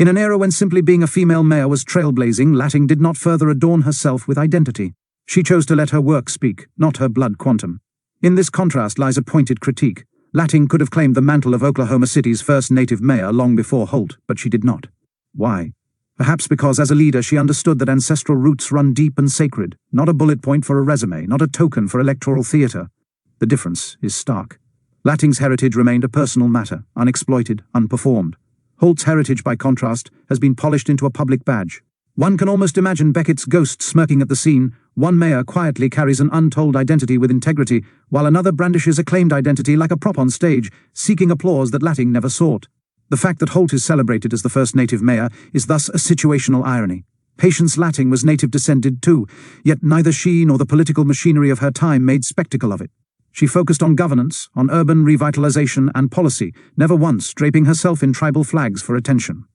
In an era when simply being a female mayor was trailblazing, Latting did not further adorn herself with identity. She chose to let her work speak, not her blood quantum. In this contrast lies a pointed critique. Latting could have claimed the mantle of Oklahoma City's first native mayor long before Holt, but she did not. Why? Perhaps because as a leader she understood that ancestral roots run deep and sacred, not a bullet point for a resume, not a token for electoral theatre. The difference is stark. Latting's heritage remained a personal matter, unexploited, unperformed. Holt's heritage, by contrast, has been polished into a public badge. One can almost imagine Beckett's ghost smirking at the scene. One mayor quietly carries an untold identity with integrity, while another brandishes a claimed identity like a prop on stage, seeking applause that Latting never sought. The fact that Holt is celebrated as the first native mayor is thus a situational irony. Patience Latting was native-descended too, yet neither she nor the political machinery of her time made spectacle of it. She focused on governance, on urban revitalization and policy, never once draping herself in tribal flags for attention.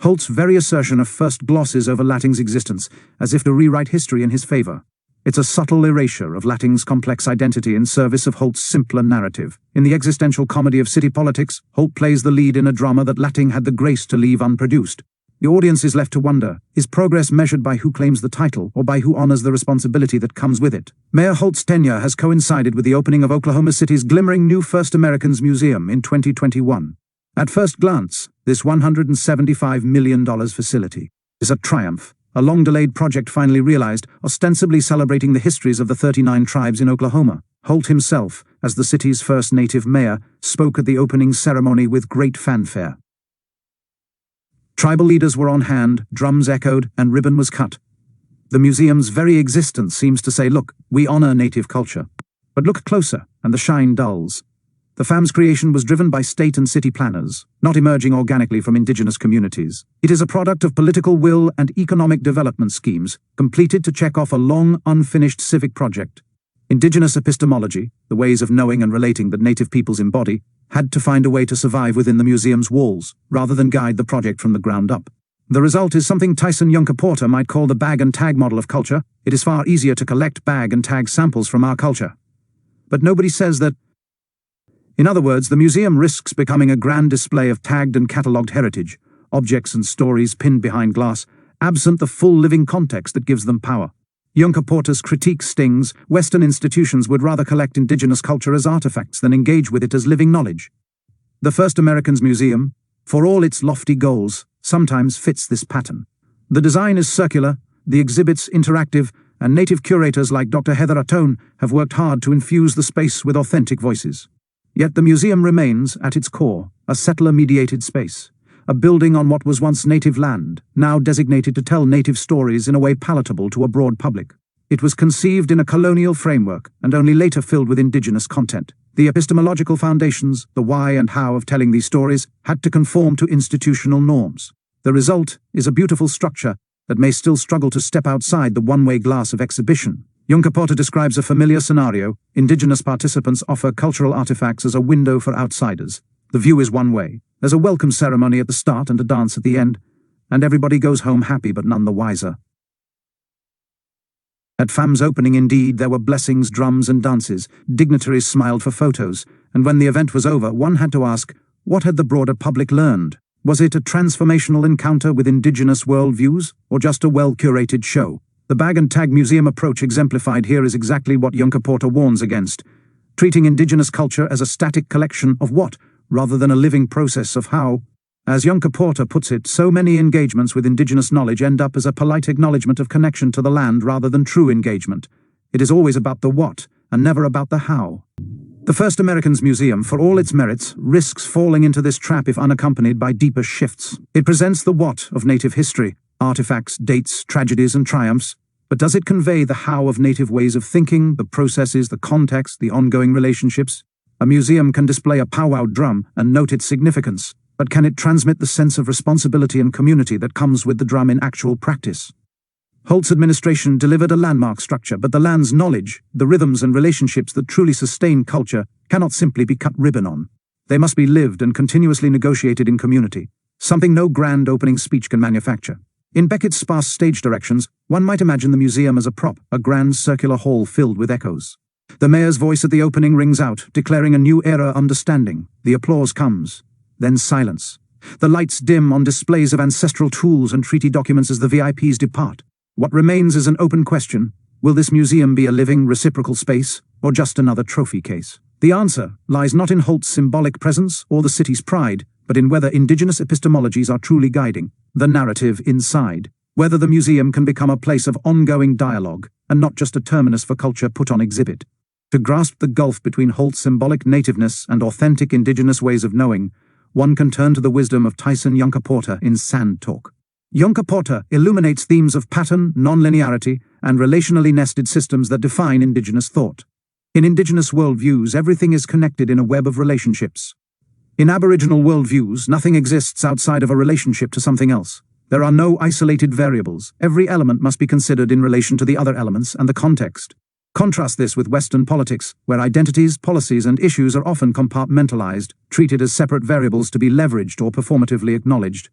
Holt's very assertion of first glosses over Latting's existence, as if to rewrite history in his favor. It's a subtle erasure of Latting's complex identity in service of Holt's simpler narrative. In the existential comedy of city politics, Holt plays the lead in a drama that Latting had the grace to leave unproduced. The audience is left to wonder, is progress measured by who claims the title or by who honors the responsibility that comes with it? Mayor Holt's tenure has coincided with the opening of Oklahoma City's glimmering new First Americans Museum in 2021. At first glance, this $175 million facility is a triumph, a long-delayed project finally realized, ostensibly celebrating the histories of the 39 tribes in Oklahoma. Holt himself, as the city's first native mayor, spoke at the opening ceremony with great fanfare. Tribal leaders were on hand, drums echoed, and ribbon was cut. The museum's very existence seems to say, look, we honor native culture. But look closer, and the shine dulls. The FAM's creation was driven by state and city planners, not emerging organically from indigenous communities. It is a product of political will and economic development schemes, completed to check off a long, unfinished civic project. Indigenous epistemology, the ways of knowing and relating that native peoples embody, had to find a way to survive within the museum's walls, rather than guide the project from the ground up. The result is something Tyson Yunkaporta might call the bag and tag model of culture. It is far easier to collect bag and tag samples from our culture. But nobody says that. In other words, the museum risks becoming a grand display of tagged and catalogued heritage, objects and stories pinned behind glass, absent the full living context that gives them power. Yunkaporta's critique stings. Western institutions would rather collect indigenous culture as artifacts than engage with it as living knowledge. The First Americans Museum, for all its lofty goals, sometimes fits this pattern. The design is circular, the exhibits interactive, and native curators like Dr. Heather Atone have worked hard to infuse the space with authentic voices. Yet the museum remains, at its core, a settler-mediated space, a building on what was once native land, now designated to tell native stories in a way palatable to a broad public. It was conceived in a colonial framework and only later filled with indigenous content. The epistemological foundations, the why and how of telling these stories, had to conform to institutional norms. The result is a beautiful structure that may still struggle to step outside the one-way glass of exhibition. Yunkaporta describes a familiar scenario. Indigenous participants offer cultural artifacts as a window for outsiders. The view is one way. There's a welcome ceremony at the start and a dance at the end, and everybody goes home happy but none the wiser. At FAM's opening, indeed, there were blessings, drums and dances. Dignitaries smiled for photos, and when the event was over, one had to ask, what had the broader public learned? Was it a transformational encounter with indigenous worldviews, or just a well-curated show? The bag and tag museum approach exemplified here is exactly what Yunkaporta warns against, treating indigenous culture as a static collection of what, rather than a living process of how. As Yunkaporta puts it, so many engagements with indigenous knowledge end up as a polite acknowledgement of connection to the land rather than true engagement. It is always about the what, and never about the how. The First Americans Museum, for all its merits, risks falling into this trap if unaccompanied by deeper shifts. It presents the what of native history, artifacts, dates, tragedies and triumphs, but does it convey the how of native ways of thinking, the processes, the context, the ongoing relationships? A museum can display a powwow drum and note its significance, but can it transmit the sense of responsibility and community that comes with the drum in actual practice? Holt's administration delivered a landmark structure, but the land's knowledge, the rhythms and relationships that truly sustain culture, cannot simply be cut ribbon on. They must be lived and continuously negotiated in community, something no grand opening speech can manufacture. In Beckett's sparse stage directions, one might imagine the museum as a prop, a grand circular hall filled with echoes. The mayor's voice at the opening rings out, declaring a new era understanding. The applause comes. Then silence. The lights dim on displays of ancestral tools and treaty documents as the VIPs depart. What remains is an open question. Will this museum be a living, reciprocal space, or just another trophy case? The answer lies not in Holt's symbolic presence or the city's pride, but in whether indigenous epistemologies are truly guiding the narrative inside, whether the museum can become a place of ongoing dialogue and not just a terminus for culture put on exhibit. To grasp the gulf between Holt's symbolic nativeness and authentic indigenous ways of knowing, one can turn to the wisdom of Tyson Yunkaporta in Sand Talk. Yunkaporta illuminates themes of pattern, non-linearity, and relationally nested systems that define indigenous thought. In indigenous worldviews, everything is connected in a web of relationships. In Aboriginal worldviews, nothing exists outside of a relationship to something else. There are no isolated variables. Every element must be considered in relation to the other elements and the context. Contrast this with Western politics, where identities, policies, and issues are often compartmentalized, treated as separate variables to be leveraged or performatively acknowledged.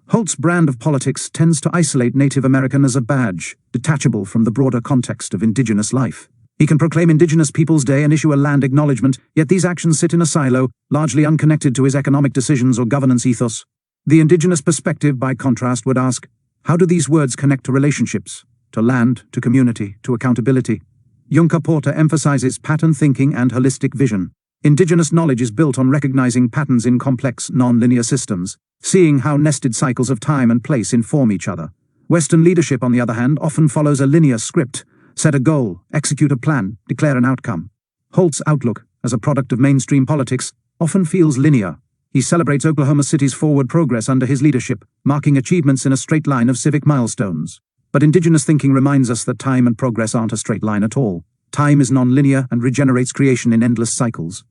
Holt's brand of politics tends to isolate Native American as a badge, detachable from the broader context of indigenous life. He can proclaim Indigenous Peoples Day and issue a land acknowledgement, yet these actions sit in a silo, largely unconnected to his economic decisions or governance ethos. The indigenous perspective, by contrast, would ask, how do these words connect to relationships, to land, to community, to accountability? Yunkaporta emphasizes pattern thinking and holistic vision. Indigenous knowledge is built on recognizing patterns in complex, non-linear systems, seeing how nested cycles of time and place inform each other. Western leadership, on the other hand, often follows a linear script: set a goal, execute a plan, declare an outcome. Holt's outlook, as a product of mainstream politics, often feels linear. He celebrates Oklahoma City's forward progress under his leadership, marking achievements in a straight line of civic milestones. But indigenous thinking reminds us that time and progress aren't a straight line at all. Time is non-linear and regenerates creation in endless cycles.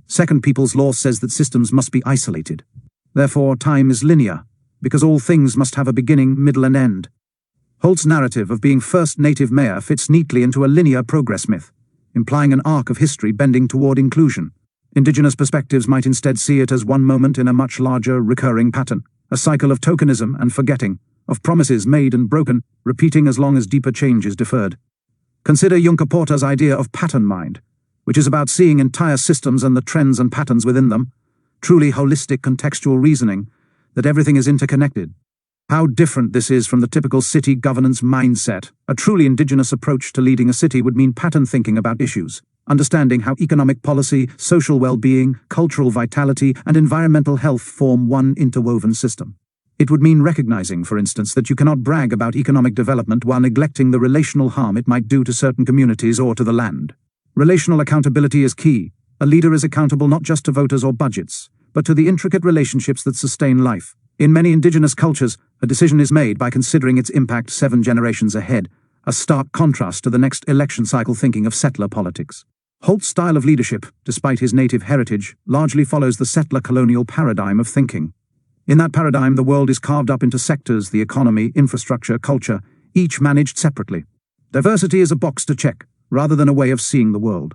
Second People's Law says that systems must be isolated. Therefore, time is linear, because all things must have a beginning, middle, and end. Holt's narrative of being first native mayor fits neatly into a linear progress myth, implying an arc of history bending toward inclusion. Indigenous perspectives might instead see it as one moment in a much larger, recurring pattern, a cycle of tokenism and forgetting, of promises made and broken, repeating as long as deeper change is deferred. Consider Yunkaporta's idea of pattern mind, which is about seeing entire systems and the trends and patterns within them, truly holistic contextual reasoning, that everything is interconnected. How different this is from the typical city governance mindset. A truly indigenous approach to leading a city would mean pattern thinking about issues, understanding how economic policy, social well-being, cultural vitality, and environmental health form one interwoven system. It would mean recognizing, for instance, that you cannot brag about economic development while neglecting the relational harm it might do to certain communities or to the land. Relational accountability is key. A leader is accountable not just to voters or budgets, but to the intricate relationships that sustain life. In many indigenous cultures, a decision is made by considering its impact 7 generations ahead, a stark contrast to the next election cycle thinking of settler politics. Holt's style of leadership, despite his native heritage, largely follows the settler colonial paradigm of thinking. In that paradigm, the world is carved up into sectors: the economy, infrastructure, culture, each managed separately. Diversity is a box to check, rather than a way of seeing the world.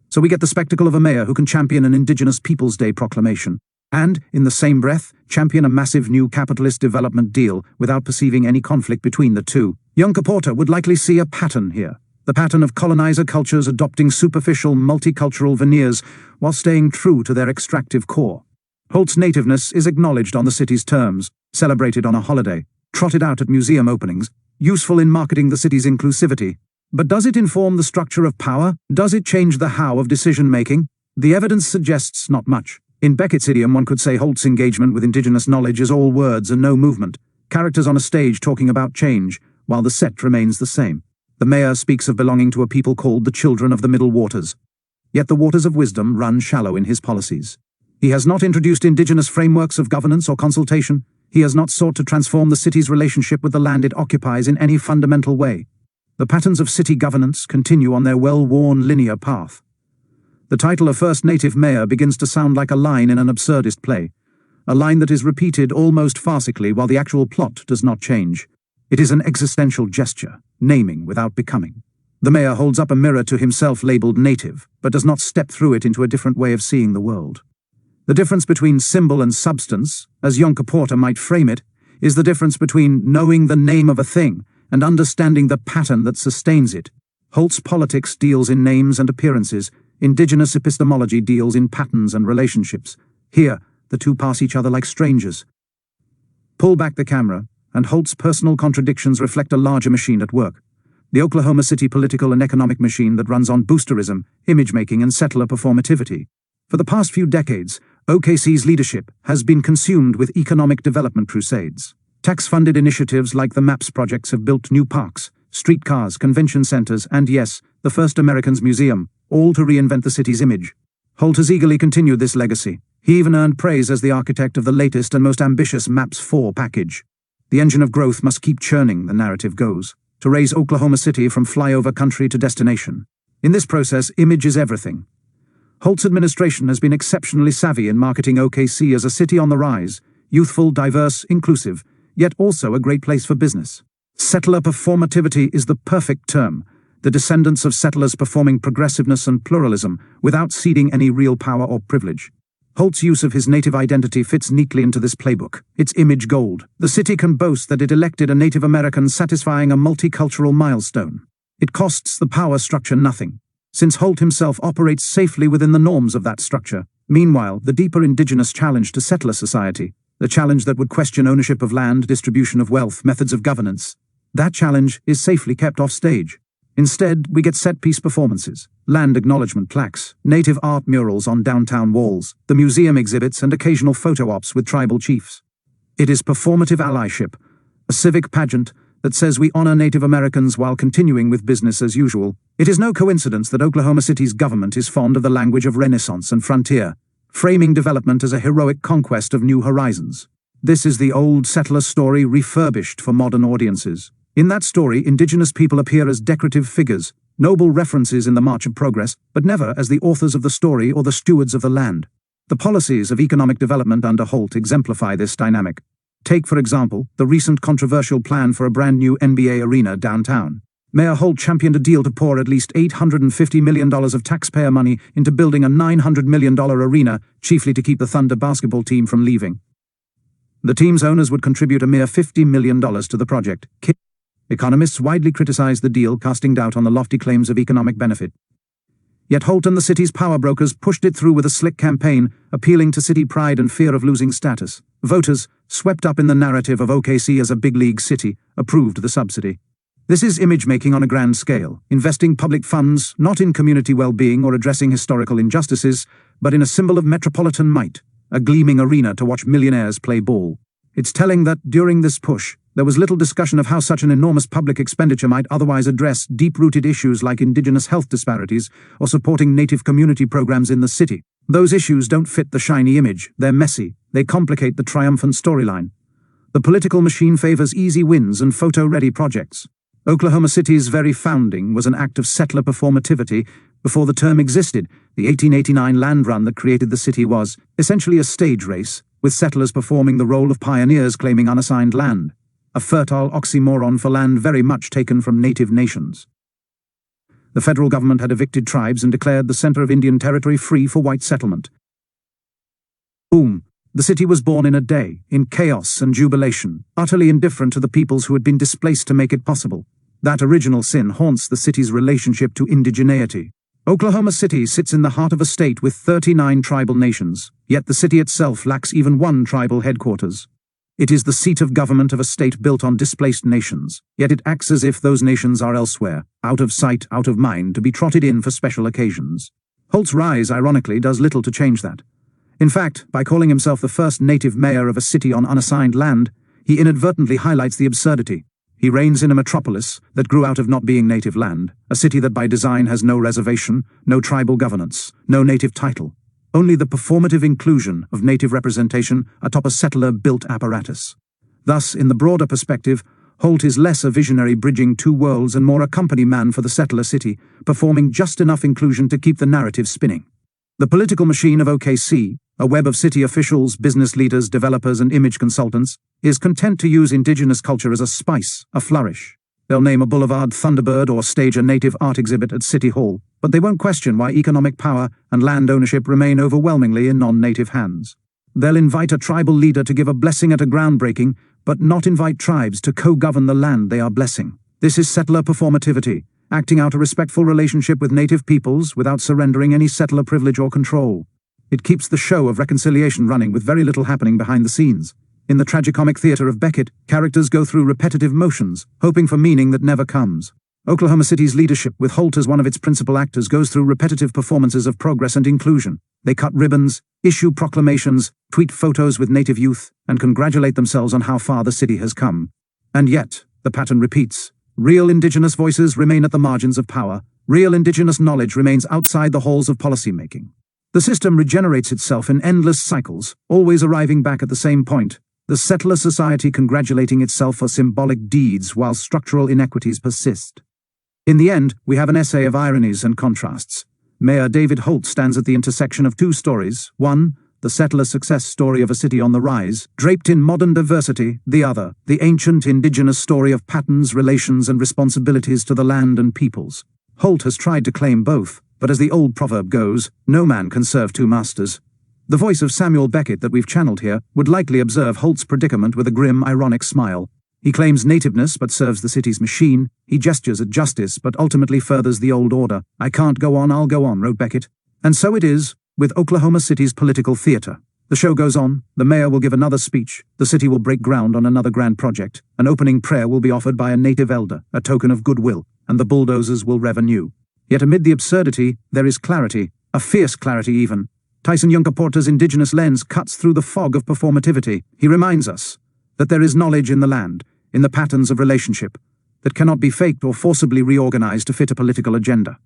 So we get the spectacle of a mayor who can champion an Indigenous Peoples Day proclamation, and, in the same breath, champion a massive new capitalist development deal without perceiving any conflict between the two. Yunkaporta would likely see a pattern here, the pattern of colonizer cultures adopting superficial multicultural veneers while staying true to their extractive core. Holt's nativeness is acknowledged on the city's terms, celebrated on a holiday, trotted out at museum openings, useful in marketing the city's inclusivity. But does it inform the structure of power? Does it change the how of decision-making? The evidence suggests not much. In Beckett's idiom, one could say Holt's engagement with indigenous knowledge is all words and no movement, characters on a stage talking about change, while the set remains the same. The mayor speaks of belonging to a people called the children of the middle waters. Yet the waters of wisdom run shallow in his policies. He has not introduced indigenous frameworks of governance or consultation. He has not sought to transform the city's relationship with the land it occupies in any fundamental way. The patterns of city governance continue on their well-worn linear path. The title of First Native Mayor begins to sound like a line in an absurdist play, a line that is repeated almost farcically while the actual plot does not change. It is an existential gesture, naming without becoming. The mayor holds up a mirror to himself labeled native, but does not step through it into a different way of seeing the world. The difference between symbol and substance, as Yunkaporta might frame it, is the difference between knowing the name of a thing and understanding the pattern that sustains it. Holt's politics deals in names and appearances. Indigenous epistemology deals in patterns and relationships. Here, the two pass each other like strangers. Pull back the camera, and Holt's personal contradictions reflect a larger machine at work. The Oklahoma City political and economic machine that runs on boosterism, image-making, and settler performativity. For the past few decades, OKC's leadership has been consumed with economic development crusades. Tax-funded initiatives like the MAPS projects have built new parks, streetcars, convention centers, and yes, the first Americans Museum, all to reinvent the city's image. Holt has eagerly continued this legacy. He even earned praise as the architect of the latest and most ambitious MAPS 4 package. The engine of growth must keep churning, the narrative goes, to raise Oklahoma City from flyover country to destination. In this process, image is everything. Holt's administration has been exceptionally savvy in marketing OKC as a city on the rise, youthful, diverse, inclusive, yet also a great place for business. Settler performativity is the perfect term, the descendants of settlers performing progressiveness and pluralism without ceding any real power or privilege. Holt's use of his native identity fits neatly into this playbook. It's image gold. The city can boast that it elected a Native American satisfying a multicultural milestone. It costs the power structure nothing, since Holt himself operates safely within the norms of that structure. Meanwhile, the deeper indigenous challenge to settler society, the challenge that would question ownership of land, distribution of wealth, methods of governance, that challenge is safely kept off stage. Instead, we get set-piece performances, land acknowledgement plaques, native art murals on downtown walls, the museum exhibits, and occasional photo ops with tribal chiefs. It is performative allyship, a civic pageant that says we honor Native Americans while continuing with business as usual. It is no coincidence that Oklahoma City's government is fond of the language of Renaissance and frontier, framing development as a heroic conquest of new horizons. This is the old settler story refurbished for modern audiences. In that story, indigenous people appear as decorative figures, noble references in the March of Progress, but never as the authors of the story or the stewards of the land. The policies of economic development under Holt exemplify this dynamic. Take, for example, the recent controversial plan for a brand new NBA arena downtown. Mayor Holt championed a deal to pour at least $850 million of taxpayer money into building a $900 million arena, chiefly to keep the Thunder basketball team from leaving. The team's owners would contribute a mere $50 million to the project. Economists widely criticized the deal, casting doubt on the lofty claims of economic benefit. Yet Holt and the city's power brokers pushed it through with a slick campaign, appealing to city pride and fear of losing status. Voters, swept up in the narrative of OKC as a big league city, approved the subsidy. This is image-making on a grand scale, investing public funds not in community well-being or addressing historical injustices, but in a symbol of metropolitan might, a gleaming arena to watch millionaires play ball. It's telling that, during this push, there was little discussion of how such an enormous public expenditure might otherwise address deep-rooted issues like indigenous health disparities or supporting native community programs in the city. Those issues don't fit the shiny image, they're messy, they complicate the triumphant storyline. The political machine favors easy wins and photo-ready projects. Oklahoma City's very founding was an act of settler performativity before the term existed. The 1889 land run that created the city was, essentially, a stage race, with settlers performing the role of pioneers claiming unassigned land. A fertile oxymoron for land very much taken from native nations. The federal government had evicted tribes and declared the center of Indian Territory free for white settlement. Boom! The city was born in a day, in chaos and jubilation, utterly indifferent to the peoples who had been displaced to make it possible. That original sin haunts the city's relationship to indigeneity. Oklahoma City sits in the heart of a state with 39 tribal nations, yet the city itself lacks even one tribal headquarters. It is the seat of government of a state built on displaced nations, yet it acts as if those nations are elsewhere, out of sight, out of mind, to be trotted in for special occasions. Holt's rise, ironically, does little to change that. In fact, by calling himself the first native mayor of a city on unassigned land, he inadvertently highlights the absurdity. He reigns in a metropolis that grew out of not being native land, a city that by design has no reservation, no tribal governance, no native title, only the performative inclusion of native representation atop a settler-built apparatus. Thus, in the broader perspective, Holt is less a visionary bridging two worlds and more a company man for the settler city, performing just enough inclusion to keep the narrative spinning. The political machine of OKC, a web of city officials, business leaders, developers, and image consultants, is content to use indigenous culture as a spice, a flourish. They'll name a boulevard Thunderbird or stage a native art exhibit at City Hall, but they won't question why economic power and land ownership remain overwhelmingly in non-native hands. They'll invite a tribal leader to give a blessing at a groundbreaking, but not invite tribes to co-govern the land they are blessing. This is settler performativity, acting out a respectful relationship with native peoples without surrendering any settler privilege or control. It keeps the show of reconciliation running with very little happening behind the scenes. In the tragicomic theater of Beckett, characters go through repetitive motions, hoping for meaning that never comes. Oklahoma City's leadership, with Holt as one of its principal actors, goes through repetitive performances of progress and inclusion. They cut ribbons, issue proclamations, tweet photos with native youth, and congratulate themselves on how far the city has come. And yet, the pattern repeats. Real indigenous voices remain at the margins of power. Real indigenous knowledge remains outside the halls of policymaking. The system regenerates itself in endless cycles, always arriving back at the same point. The settler society congratulating itself for symbolic deeds while structural inequities persist. In the end, we have an essay of ironies and contrasts. Mayor David Holt stands at the intersection of two stories. One, the settler success story of a city on the rise, draped in modern diversity. The other, the ancient indigenous story of patterns, relations, and responsibilities to the land and peoples. Holt has tried to claim both, but as the old proverb goes, no man can serve two masters. The voice of Samuel Beckett that we've channeled here would likely observe Holt's predicament with a grim, ironic smile. He claims nativeness but serves the city's machine. He gestures at justice but ultimately furthers the old order. "I can't go on, I'll go on," wrote Beckett. And so it is with Oklahoma City's political theater. The show goes on, the mayor will give another speech, the city will break ground on another grand project, an opening prayer will be offered by a native elder, a token of goodwill, and the bulldozers will rev anew. Yet amid the absurdity, there is clarity, a fierce clarity even. Tyson Yunkaporta's indigenous lens cuts through the fog of performativity. He reminds us that there is knowledge in the land, in the patterns of relationship, that cannot be faked or forcibly reorganized to fit a political agenda.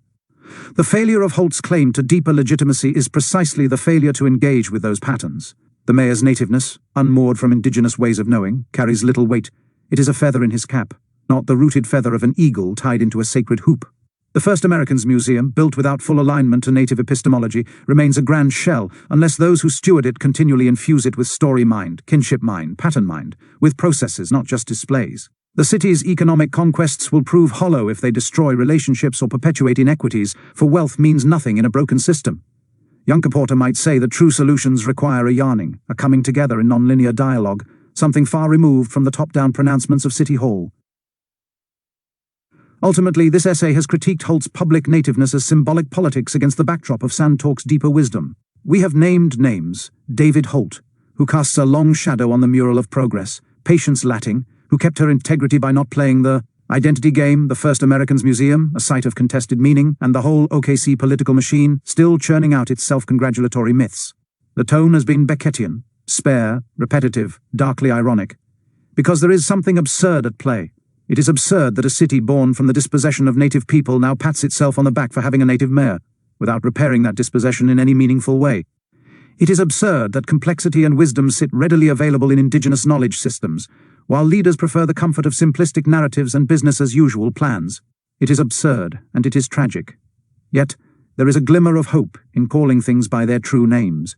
The failure of Holt's claim to deeper legitimacy is precisely the failure to engage with those patterns. The mayor's nativeness, unmoored from indigenous ways of knowing, carries little weight. It is a feather in his cap, not the rooted feather of an eagle tied into a sacred hoop. The First Americans Museum, built without full alignment to native epistemology, remains a grand shell unless those who steward it continually infuse it with story mind, kinship mind, pattern mind, with processes, not just displays. The city's economic conquests will prove hollow if they destroy relationships or perpetuate inequities, for wealth means nothing in a broken system. Yunkaporta might say that true solutions require a yarning, a coming together in non-linear dialogue, something far removed from the top-down pronouncements of City Hall. Ultimately, this essay has critiqued Holt's public nativeness as symbolic politics against the backdrop of Sandtalk's deeper wisdom. We have named names: David Holt, who casts a long shadow on the mural of progress; Patience Latting, who kept her integrity by not playing the identity game; the First Americans Museum, a site of contested meaning; and the whole OKC political machine, still churning out its self-congratulatory myths. The tone has been Beckettian, spare, repetitive, darkly ironic. Because there is something absurd at play. It is absurd that a city born from the dispossession of native people now pats itself on the back for having a native mayor, without repairing that dispossession in any meaningful way. It is absurd that complexity and wisdom sit readily available in indigenous knowledge systems, while leaders prefer the comfort of simplistic narratives and business-as-usual plans. It is absurd, and it is tragic. Yet, there is a glimmer of hope in calling things by their true names.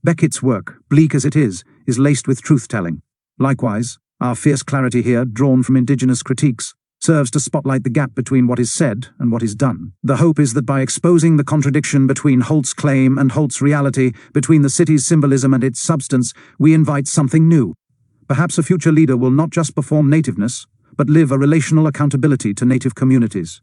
Beckett's work, bleak as it is laced with truth-telling. Likewise, our fierce clarity here, drawn from indigenous critiques, serves to spotlight the gap between what is said and what is done. The hope is that by exposing the contradiction between Holt's claim and Holt's reality, between the city's symbolism and its substance, we invite something new. Perhaps a future leader will not just perform nativeness, but live a relational accountability to native communities.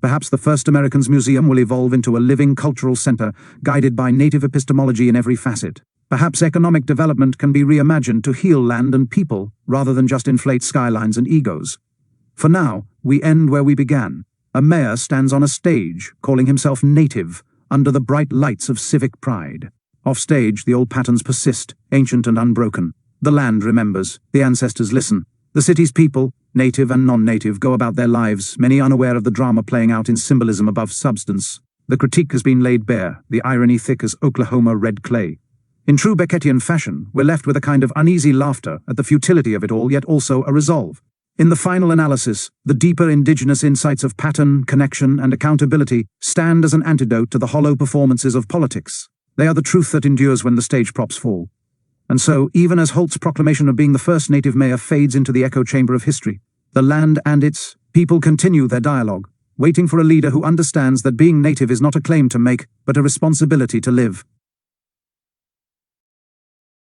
Perhaps the First Americans Museum will evolve into a living cultural center, guided by native epistemology in every facet. Perhaps economic development can be reimagined to heal land and people, rather than just inflate skylines and egos. For now, we end where we began. A mayor stands on a stage, calling himself native, under the bright lights of civic pride. Off stage, the old patterns persist, ancient and unbroken. The land remembers, the ancestors listen. The city's people, native and non-native, go about their lives, many unaware of the drama playing out in symbolism above substance. The critique has been laid bare, the irony thick as Oklahoma red clay. In true Beckettian fashion, we're left with a kind of uneasy laughter at the futility of it all, yet also a resolve. In the final analysis, the deeper indigenous insights of pattern, connection, and accountability stand as an antidote to the hollow performances of politics. They are the truth that endures when the stage props fall. And so, even as Holt's proclamation of being the first native mayor fades into the echo chamber of history, the land and its people continue their dialogue, waiting for a leader who understands that being native is not a claim to make, but a responsibility to live.